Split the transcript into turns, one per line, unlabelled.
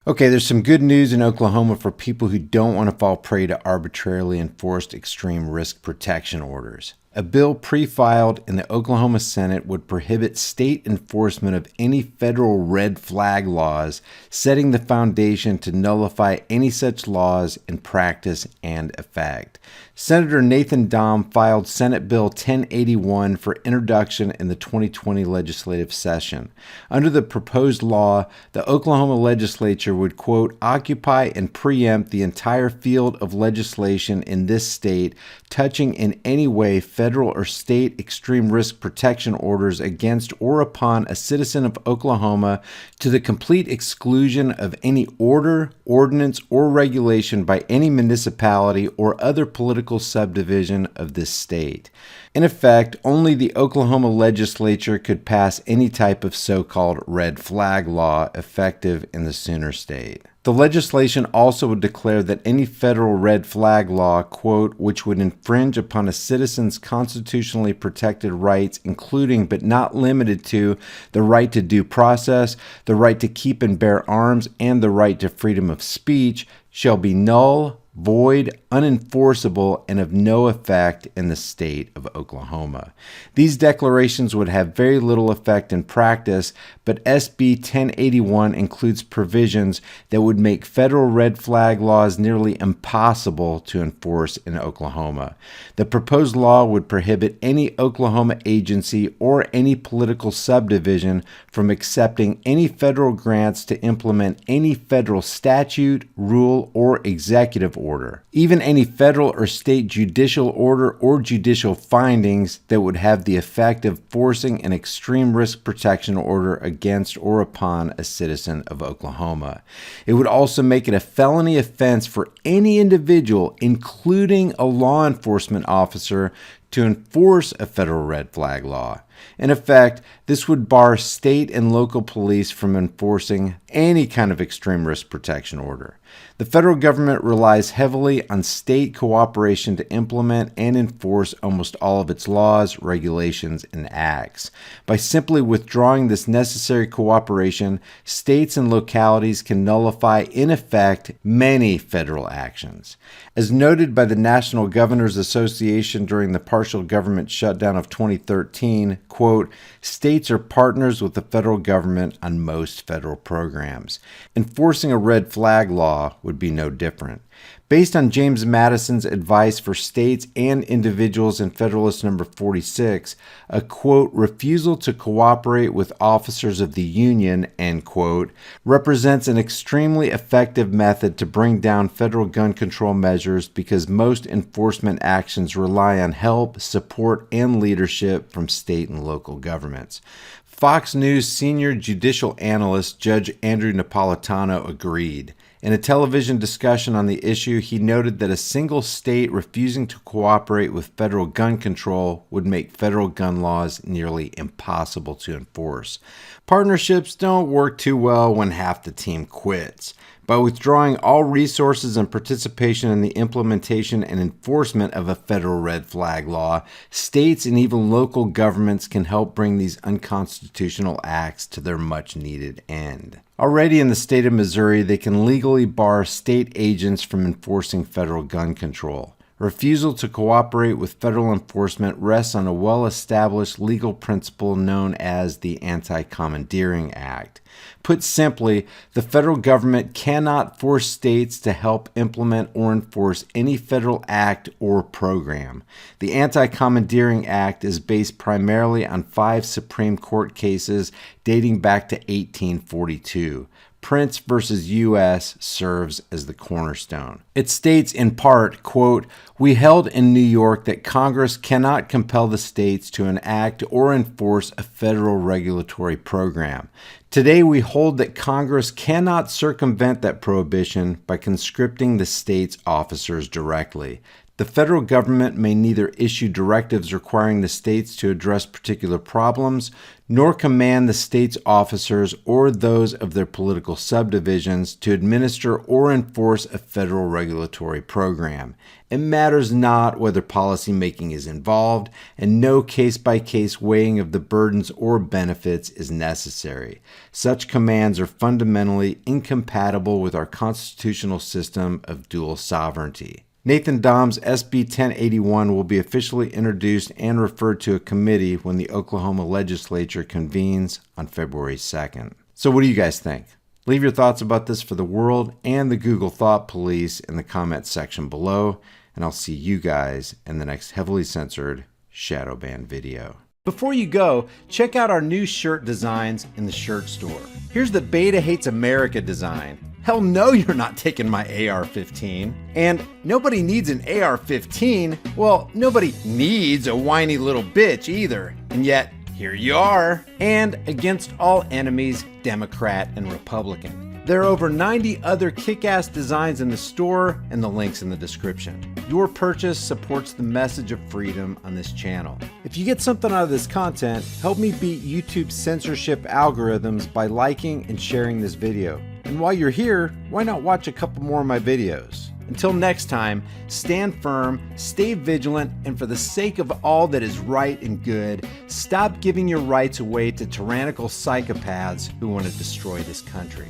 Okay, there's some good news in Oklahoma for people who don't want to fall prey to arbitrarily enforced extreme risk protection orders. A bill pre-filed in the Oklahoma Senate would prohibit state enforcement of any federal red flag laws, setting the foundation to nullify any such laws in practice and effect. Senator Nathan Dahm filed Senate Bill 1081 for introduction in the 2020 legislative session. Under the proposed law, the Oklahoma legislature would, quote, occupy and preempt the entire field of legislation in this state, touching in any way federal or state extreme risk protection orders against or upon a citizen of Oklahoma to the complete exclusion of any order, ordinance, or regulation by any municipality or other political subdivision of this state. In effect, only the Oklahoma legislature could pass any type of so-called red flag law effective in the Sooner State. The legislation also would declare that any federal red flag law, quote, which would infringe upon a citizen's constitutionally protected rights, including but not limited to the right to due process, the right to keep and bear arms, and the right to freedom of speech, shall be null, void, unenforceable, and of no effect in the state of Oklahoma. These declarations would have very little effect in practice, but SB 1081 includes provisions that would make federal red flag laws nearly impossible to enforce in Oklahoma. The proposed law would prohibit any Oklahoma agency or any political subdivision from accepting any federal grants to implement any federal statute, rule, or executive order. Even any federal or state judicial order or judicial findings that would have the effect of forcing an extreme risk protection order against or upon a citizen of Oklahoma. It would also make it a felony offense for any individual, including a law enforcement officer, to enforce a federal red flag law. In effect, this would bar state and local police from enforcing any kind of extreme risk protection order. The federal government relies heavily on state cooperation to implement and enforce almost all of its laws, regulations, and acts. By simply withdrawing this necessary cooperation, states and localities can nullify, in effect, many federal actions. As noted by the National Governors Association during the partial government shutdown of 2013, quote, states are partners with the federal government on most federal programs. Enforcing a red flag law would be no different. Based on James Madison's advice for states and individuals in Federalist Number 46, a, quote, refusal to cooperate with officers of the Union, end quote, represents an extremely effective method to bring down federal gun control measures because most enforcement actions rely on help, support, and leadership from state and local governments. Fox News senior judicial analyst Judge Andrew Napolitano agreed. In a television discussion on the issue, he noted that a single state refusing to cooperate with federal gun control would make federal gun laws nearly impossible to enforce. Partnerships don't work too well when half the team quits. By withdrawing all resources and participation in the implementation and enforcement of a federal red flag law, states and even local governments can help bring these unconstitutional acts to their much-needed end. Already in the state of Missouri, they can legally bar state agents from enforcing federal gun control. Refusal to cooperate with federal enforcement rests on a well-established legal principle known as the Anti-Commandeering Act. Put simply, the federal government cannot force states to help implement or enforce any federal act or program. The Anti-Commandeering Act is based primarily on 5 Supreme Court cases dating back to 1842. Prince versus U.S. serves as the cornerstone. It states in part, quote, we held in New York that Congress cannot compel the states to enact or enforce a federal regulatory program. Today we hold that Congress cannot circumvent that prohibition by conscripting the state's officers directly. The federal government may neither issue directives requiring the states to address particular problems, nor command the state's officers or those of their political subdivisions to administer or enforce a federal regulatory program. It matters not whether policymaking is involved, and no case-by-case weighing of the burdens or benefits is necessary. Such commands are fundamentally incompatible with our constitutional system of dual sovereignty. Nathan Dom's SB 1081 will be officially introduced and referred to a committee when the Oklahoma legislature convenes on February 2nd. So what do you guys think? Leave your thoughts about this for the world and the Google Thought Police in the comments section below, and I'll see you guys in the next heavily censored shadow ban video. Before you go, check out our new shirt designs in the shirt store. Here's the Beta Hates America design. Hell no, you're not taking my AR-15. And nobody needs an AR-15. Well, nobody needs a whiny little bitch either. And yet, here you are. And against all enemies, Democrat and Republican. There are over 90 other kick-ass designs in the store, and the link's in the description. Your purchase supports the message of freedom on this channel. If you get something out of this content, help me beat YouTube's censorship algorithms by liking and sharing this video. And while you're here, why not watch a couple more of my videos? Until next time, stand firm, stay vigilant, and for the sake of all that is right and good, stop giving your rights away to tyrannical psychopaths who want to destroy this country.